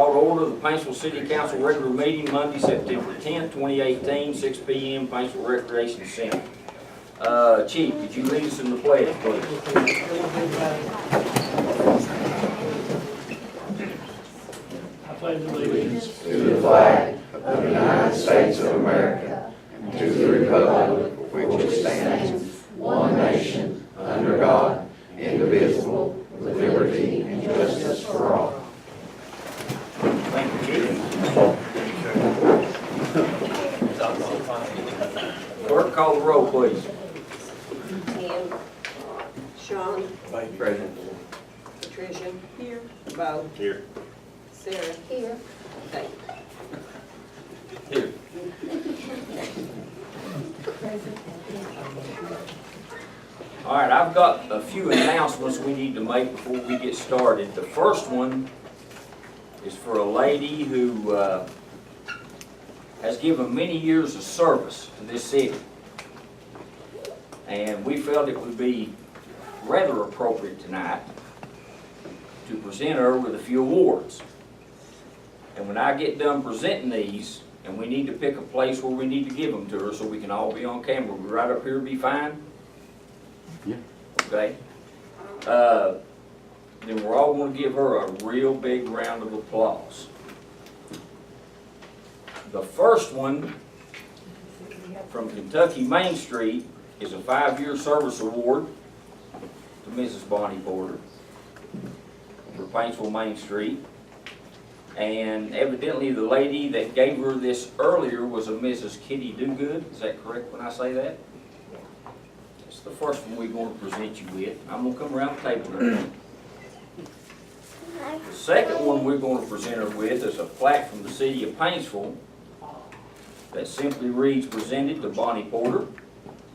Call to order the Paintsville City Council regular meeting Monday, September 10th, 2018, 6 p.m., Paintsville Recreation Center. Chief, could you lead us in the pledge, please? I pledge allegiance to the flag of the United States of America and to the republic for which it stands, one nation, under God, indivisible, with liberty and justice for all. Thank you, Chief. Clerk, call the roll, please. Tim. Sean. Present. Patricia. Here. Bo. Here. Sarah. Here. Dave. Here. All right, I've got a few announcements we need to make before we get started. The first one is for a lady who has given many years of service to this city. And we felt it would be rather appropriate tonight to present her with a few awards. And when I get done presenting these, and we need to pick a place where we need to give them to her so we can all be on camera, we right up here be fine? Yeah. Okay. Then we're all going to give her a real big round of applause. The first one from Kentucky Main Street is a 5-year service award to Mrs. Bonnie Porter for Paintsville Main Street. And evidently the lady that gave her this earlier was a Mrs. Kitty Dogood. Is that correct when I say that? That's the first one we're going to present you with. I'm going to come around the table now. The second one we're going to present her with is a plaque from the city of Paintsville that simply reads, "Presented to Bonnie Porter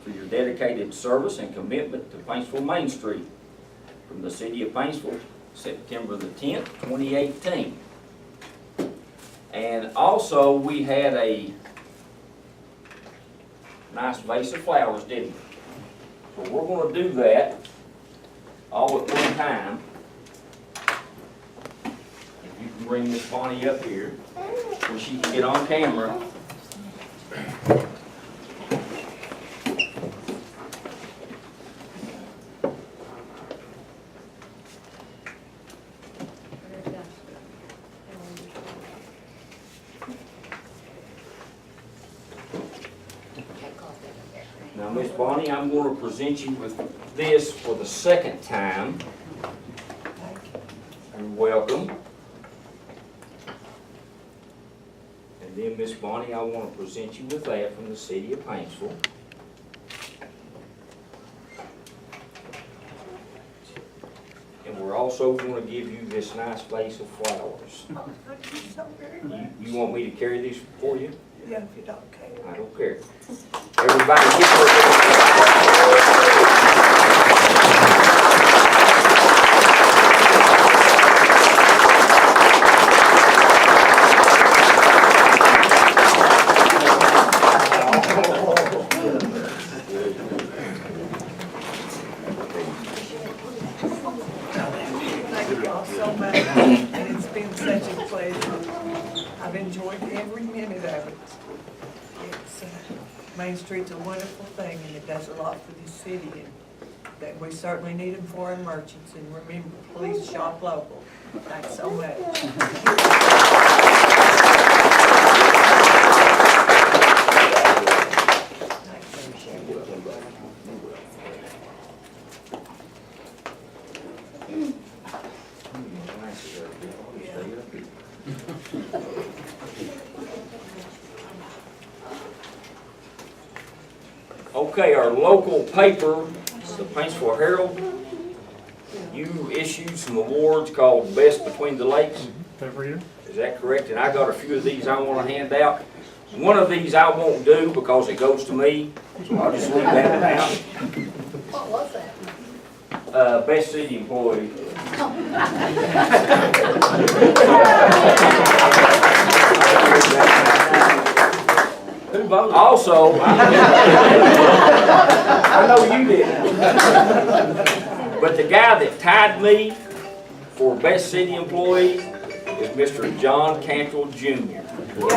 for your dedicated service and commitment to Paintsville Main Street from the city of Paintsville, September the 10th, 2018. And also we had a nice vase of flowers, didn't we? So we're going to do that all at one time. If you can bring Miss Bonnie up here where she can get on camera. Now, Miss Bonnie, I'm going to present you with this for the second time. You're welcome. And then, Miss Bonnie, I want to present you with that from the city of Paintsville. And we're also going to give you this nice vase of flowers. You want me to carry these for you? Yeah, if you don't care. I don't care. Everybody get her. Thank you all so much, and it's been such a pleasure. I've enjoyed every minute of it. It's, Main Street's a wonderful thing, and it does a lot for the city, and that we certainly need them for our merchants. And remember, please shop local. Thanks so much. Okay, our local paper, the Paintsville Herald, you issued some awards called Best Between the Lakes. every year. Is that correct? And I got a few of these I want to hand out. One of these I won't do because it goes to me, so I'll just leave that one out. What was that? Best city employee. Also, I know you didn't, but the guy that tied me for best city employee is Mr. John Cantrell Jr. Good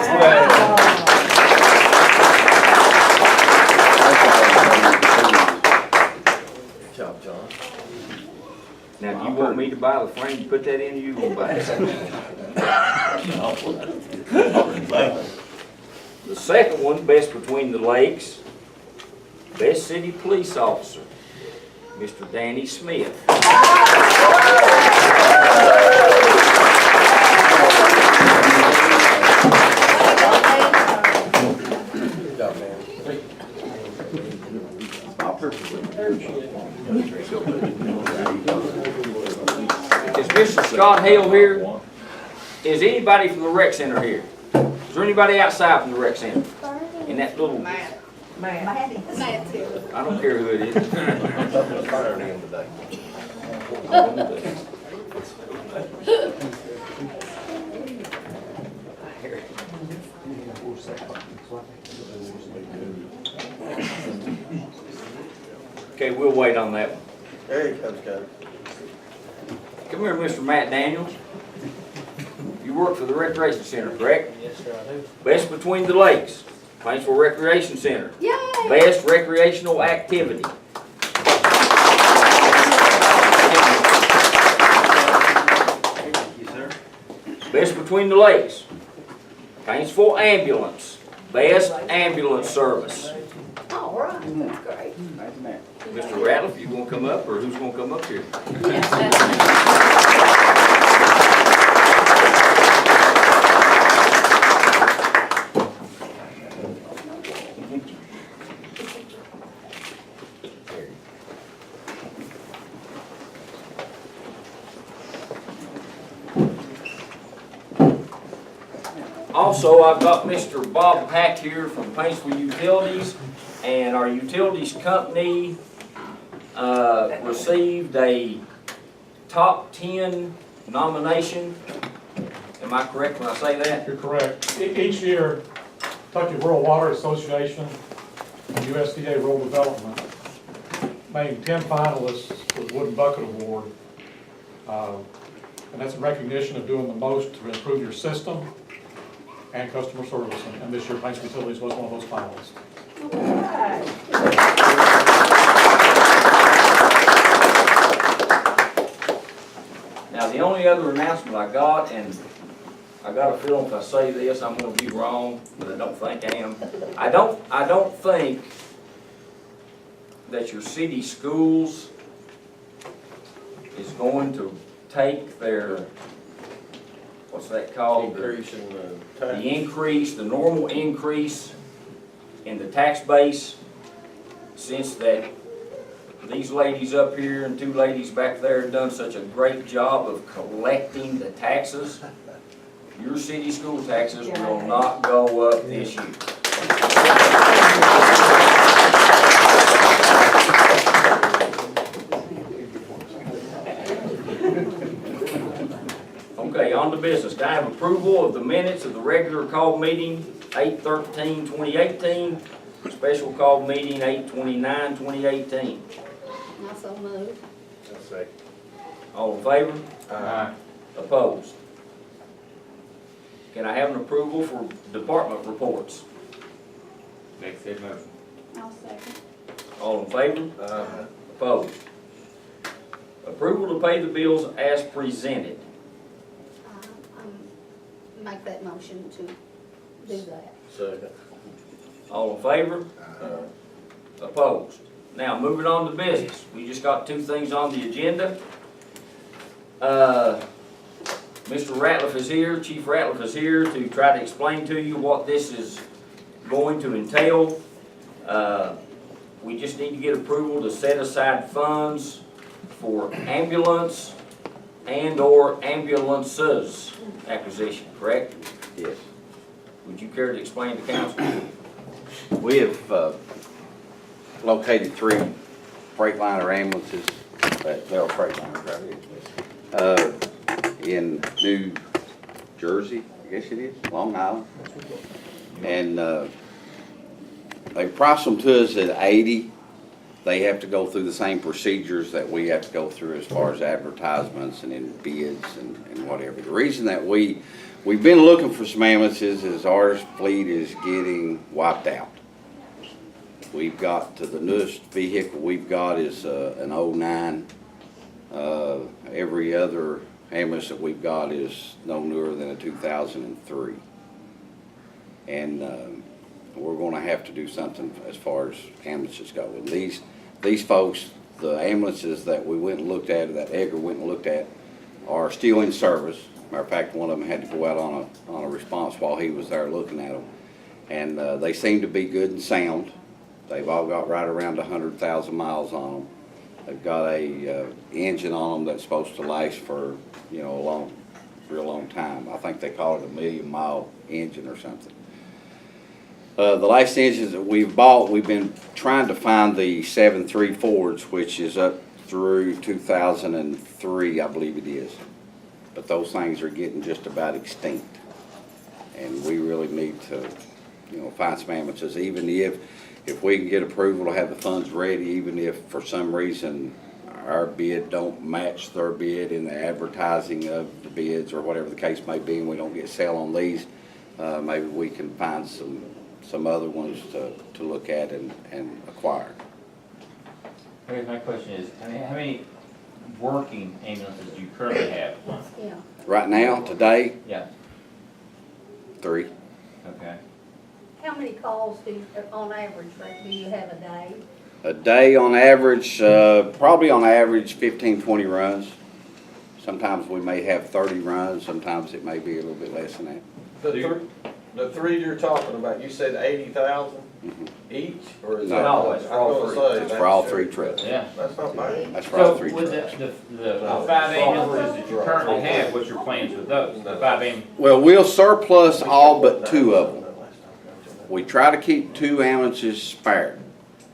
job, John. Now, do you want me to buy the frame to put that in, or you gonna buy it? The second one, Best Between the Lakes, Best City Police Officer, Mr. Danny Smith. Good job, man. Is Mr. Scott Hale here? Is anybody from the rec center here? Is there anybody outside from the rec center? In that little, I don't care who it is. Firing him today. Okay, we'll wait on that one. There he comes, guys. Come here, Mr. Matt Daniels. You work for the Recreation Center, correct? Yes, sir, I do. Best Between the Lakes, Paintsville Recreation Center. Yay! Best Recreational Activity. Thank you, sir. Best Between the Lakes, Paintsville Ambulance. Best Ambulance Service. All right, that's great. Mr. Ratliff, you gonna come up, or who's gonna come up here? Also, I've got Mr. Bob Pack here from Paintsville Utilities, and our utilities company received a top 10 nomination. Am I correct when I say that? You're correct. Each year, Kentucky Rural Water Association and USDA Rural Development named 10 finalists for the Wooden Bucket Award. And that's in recognition of doing the most to improve your system and customer service. And this year, Paintsville Utilities was one of those finalists. Now, the only other announcement I got, and I got a feeling if I say this, I'm gonna be wrong, but I don't think I am. I don't think that your city schools is going to take their, what's that called? Increase in the tax. The increase, the normal increase in the tax base, since that these ladies up here and two ladies back there have done such a great job of collecting the taxes. Your city school taxes will not go up this year. Okay, on to business. Can I have approval of the minutes of the regular call meeting, 8/13/2018, special call meeting, 8/29/2018? Also moved. All in favor? Aye. Opposed? Can I have an approval for department reports? Next said motion. I'll second. All in favor? Opposed? Approval to pay the bills as presented. Make that motion to do that. Second. All in favor? Opposed? Now, moving on to business. We just got two things on the agenda. Mr. Ratliff is here, Chief Ratliff is here to try to explain to you what this is going to entail. We just need to get approval to set aside funds for ambulance and/or ambulances acquisition, correct? Yes. Would you care to explain to council? We have located 3 Freightliner ambulances, they're Freightliner, right? In New Jersey, I guess it is, Long Island. And they priced them to us at $80,000 they have to go through the same procedures that we have to go through as far as advertisements and in bids and whatever. The reason that we've been looking for some ambulances is our fleet is getting wiped out. We've got the newest vehicle we've got is an '09. Every other ambulance that we've got is no newer than a 2003. And we're gonna have to do something as far as ambulances go. And these folks, the ambulances that we went and looked at, that Edgar went and looked at, are still in service. Matter of fact, one of them had to go out on a response while he was there looking at them. And they seem to be good and sound. They've all got right around 100,000 miles on them. They've got a engine on them that's supposed to last for, you know, a real long time. I think they call it a 1,000,000-mile engine or something. The last engines that we've bought, we've been trying to find the 7.3 Fords, which is up through 2003, I believe it is. But those things are getting just about extinct. And we really need to, you know, find some ambulances, even if we can get approval to have the funds ready, even if for some reason our bid don't match their bid in the advertising of the bids or whatever the case may be, and we don't get sale on these, maybe we can find some other ones to look at and acquire. I guess my question is, how many working ambulances do you currently have? Yeah. Right now, today, Yeah, 3. okay. How many calls on average, do you have a day? A day on average, probably on average 15, 20 runs. Sometimes we may have 30 runs, sometimes it may be a little bit less than that. The three you're talking about, you said 80,000 each, or is that? No, it's for all I was three. gonna say, That's for all 3 trucks. Yeah. That's not bad. That's for all So 3 with trucks. the 5 ambulances that you currently have, what's your plans with those? The 5 ambulances? Well, we'll surplus all but 2 of them. We try to keep 2 ambulances spare.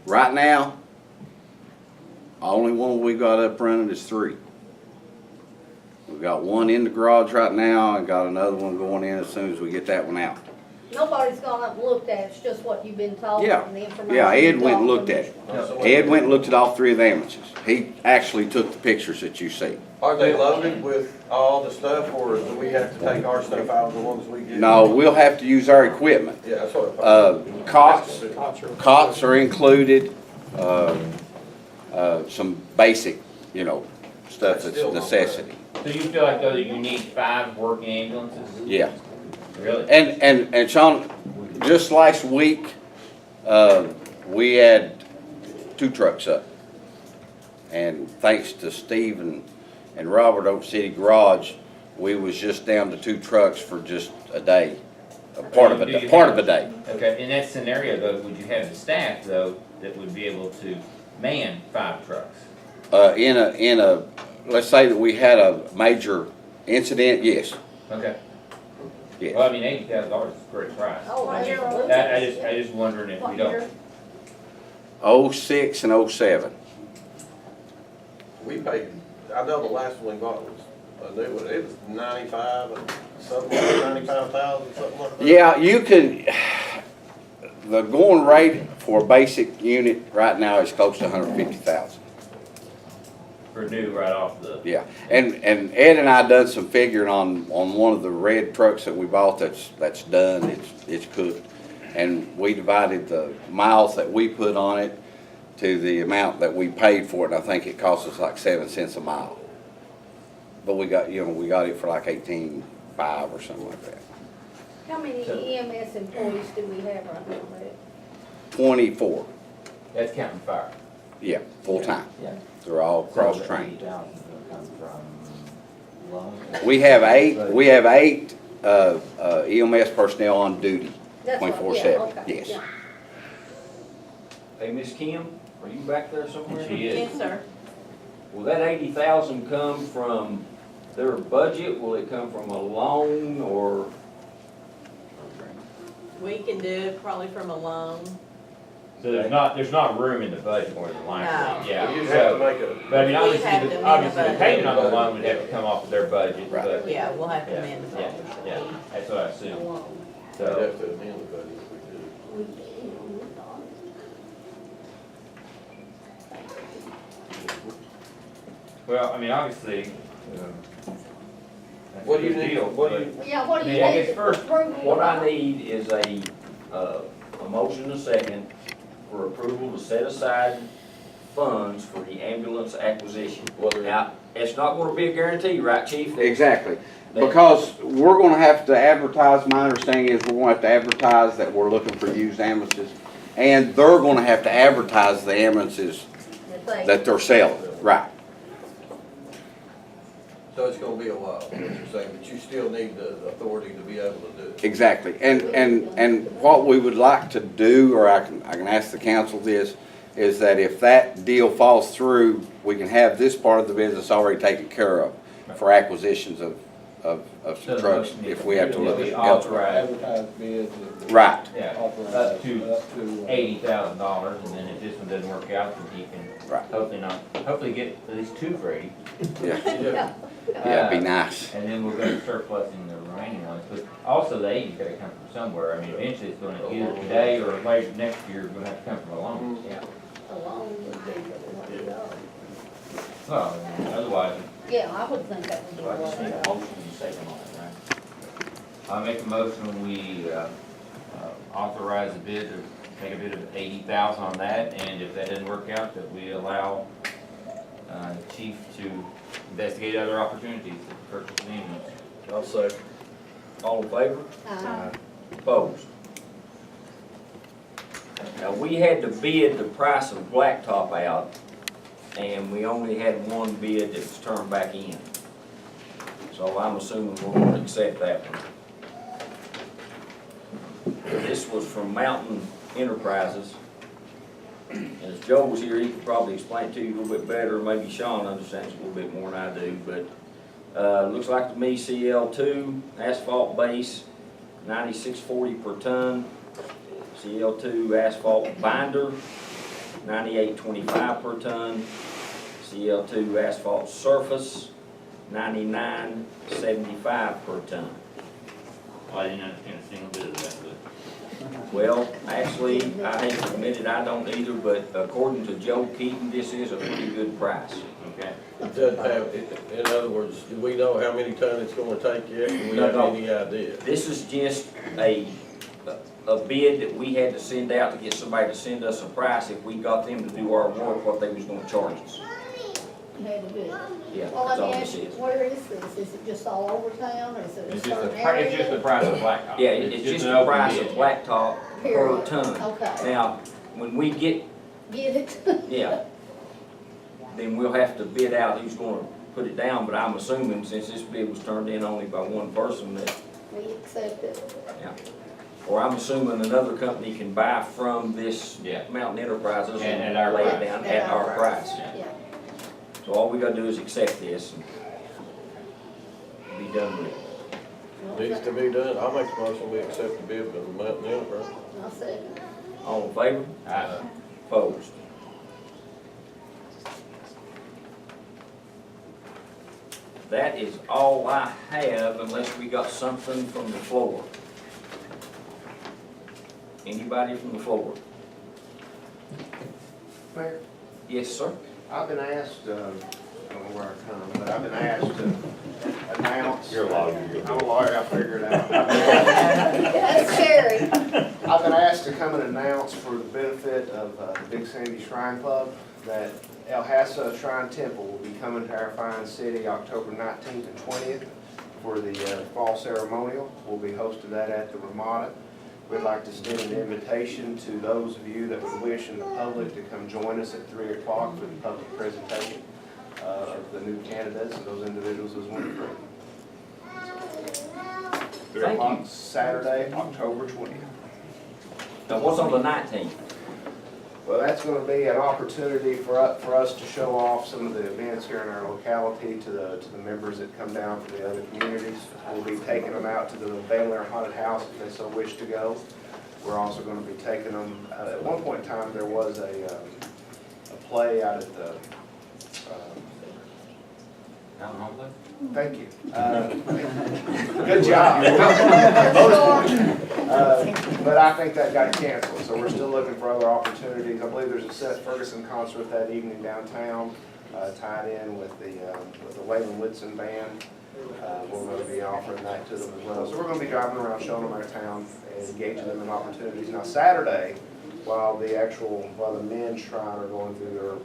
Right now, only one we got up running is 3. We've got one in the garage right now and got another one going in as soon as we get that one out. Nobody's gone up and looked at it, it's just what you've been told Yeah. and the information. Yeah, Ed you've went and got looked from at each it. one. Ed went and looked at all 3 of the ambulances. He actually took the pictures that you see. Are they loaded with all the stuff, or do we have to take our stuff out of the ones we get? No, we'll have to use our equipment. Yeah, that's what I thought. Cots are included, some basic, you know, stuff that's a necessity. So you feel like though that you need 5 working ambulances? Yeah. Really? And Sean, just last week, we had 2 trucks up. And thanks to Steve and Robert over City Garage, we was just down to 2 trucks for just a day, a part of a day. Okay, in that scenario though, would you have the staff though that would be able to man 5 trucks? In a, let's say that we had a major incident, yes, Okay. yes. Well, I mean, $80,000 is a great price. Oh, I year just- was I it? just wondering if we What don't. year? 06 and 07. We paid, I know the last one we bought was a new one, it was 95 and something, 95,000, something like that. Yeah, you can, the going rate for a basic unit right now is close to 150,000. For new right off the. Yeah, and Ed and I done some figuring on one of the red trucks that we bought that's done, it's cooked. And we divided the miles that we put on it to the amount that we paid for it, and I think it cost us like 7 cents a mile. But we got it for like 18.5 or something like that. How many EMS employees do we have right now, Brett? 24, That's counting fire. yeah, full-time. Yeah. They're all cross-trained. $80,000 come from loans? We have eight EMS personnel on duty, That's what- 24/7, yeah, okay, yes. yeah. Hey, Miss Kim, are you back there somewhere? She is. Yes, sir. Will that 80,000 come from their budget? Will it come from a loan or? We can do it probably from a loan. So there's not room in the budget more than likely, No. yeah. You just have to So, make a, but I mean, We obviously, have to the amend the payment on the budget. loan would have to come off of their budget, Right. but, Yeah, we'll have to yeah, amend the yeah, budget. yeah, that's what I A assume. loan. we'd So, have to amend the budget if we do. Well, I mean, obviously, that's What a do you good need? deal, What do but Yeah, what do you Yeah, I need guess for first, approval? What I need is a motion and a second for approval to set aside funds for the ambulance acquisition. Now, it's not gonna be a guarantee, right, chief? Exactly, because we're gonna have to advertise, my understanding is we're gonna have to advertise that we're looking for used ambulances, and they're gonna have to advertise the ambulances that they're selling, right? So it's gonna be a while, what you're saying, but you still need the authority to be able to do it. Exactly, and what we would like to do, or I can ask the council this, is that if that deal falls through, we can have this part of the business already taken care of for acquisitions of some trucks, if we have to look at elsewhere. Advertise bids. Right, yeah, Authorize up to up to, $80,000, and then if this one doesn't work out, then he can Right. hopefully get at least 2 for 80. yeah, Yeah. yeah, it'd be nice. And then we're gonna surplusing the remaining ones, but also the 80's gotta come from somewhere. I mean, eventually it's gonna, either today or later next year, it's gonna have to come from a loan. Yeah. Along with the, Well, I mean, otherwise, yeah, I would think that would be So I just need a one. motion and a second on it, right? I make a motion, we authorize a bid, or take a bid of 80,000 on that, and if that doesn't work out, that we allow the chief to investigate other opportunities to purchase an ambulance. I'll say. All in favor? Opposed? Now, we had to bid the price of blacktop out, and we only had one bid that was turned back in. So I'm assuming we're gonna accept that one. This was from Mountain Enterprises. And if Joe was here, he could probably explain it to you a little bit better, maybe Sean understands a little bit more than I do, but looks like to me CL2 asphalt base, 96.40 per ton. CL2 asphalt binder, 98.25 per ton. CL2 asphalt surface, 99.75 per ton. Well, I didn't understand a single bit of that, but. Well, actually, I hate to admit it, I don't either, but according to Joe Keaton, this is a pretty good price. Okay. It doesn't have, in other words, do we know how many ton it's gonna take yet? Do we have any idea? This is just a bid that we had to send out to get somebody to send us a price if we got them to do our work, what they was gonna charge us. You had to do it. Yeah, Well, that's let all me this ask you, is. where is this? Is it just all over town, or is it a It's just certain it's just the area? price of blacktop. Yeah, it's just an the open price bid. of blacktop per Period. ton. Okay, Now, when we get, get it? yeah, then we'll have to bid out who's gonna put it down, but I'm assuming since this bid was turned in only by one person that, We accept it. or I'm assuming another company can buy from this Yeah. Mountain Enterprises And and at our lay it price. down at our price. Yeah. So all we gotta do is accept this and be done with it. Needs to be done. I'll make the motion, we accept the bid from Mountain Enterprise. I'll second. All in favor? Aye. Opposed? That is all I have unless we got something from the floor. Anybody from the floor? Mayor, Yes, sir? I've been asked, I don't know where I come, but I've been asked to announce. You're a lawyer. I'm a lawyer, I figured it out. That's scary. I've been asked to come and announce for the benefit of the Big Sandy Shrine Club that El Hasa Shrine Temple will be coming to our fine city October 19th and 20th for the fall ceremonial. We'll be hosting that at the Ramada. We'd like to extend an invitation to those of you that would wish in the public to come join us at 3 o'clock for the public presentation of the new candidates and those individuals as one for 3 Thank o'clock you. Saturday, October 20th. Now, what's on the 19th? Well, that's going to be an opportunity for us to show off some of the events here in our locality to the members that come down from the other communities. We'll be taking them out to the Baylor Haunted House if they so wish to go. We're also going to be taking them, at one point in time, there was a play out at the, I don't know, thank you. Good job. But I think that got canceled, so we're still looking for other opportunities. I believe there's a Seth Ferguson concert that evening downtown. tied in with the Waylon Whitson Band. We're going to be offering that to them as well. So we're going to be driving around, showing them our town, and engaging them in opportunities. Now, Saturday, while the men's shrine are going through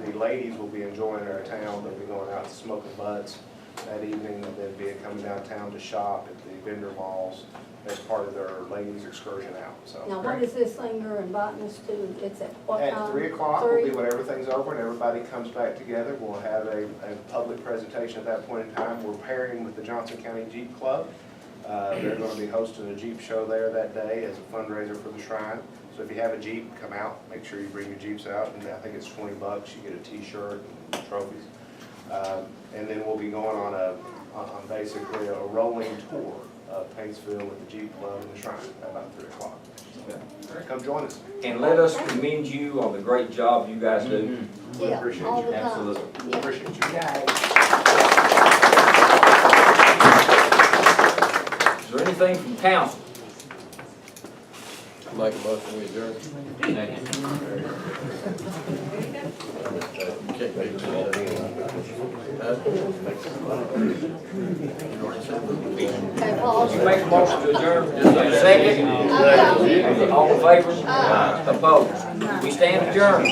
the ladies will be enjoying our town. They'll be going out smoking butts that evening, and then be coming downtown to shop at the vendor malls as part of their ladies excursion out, so. Now, what is this thing you're inviting us to? It's at what time? At 3 o'clock, we'll be when everything's over and everybody comes back together. We'll have a public presentation at that point in time. We're pairing with the Johnson County Jeep Club. They're going to be hosting a Jeep show there that day as a fundraiser for the shrine. So if you have a Jeep, come out, make sure you bring your Jeeps out, and I think it's $20. You get a T-shirt and trophies. And then we'll be going on basically a rolling tour of Paintsville with the Jeep Club and the shrine at about 3 o'clock. Come join us. And let us commend you on the great job you guys do. We Yeah, appreciate all you. the time. Absolutely. Yeah. Appreciate you. Is there anything from council? Make a motion, we adjourn. Okay, Paul. You make a motion to adjourn, second? All in favor? Opposed? We stand adjourned.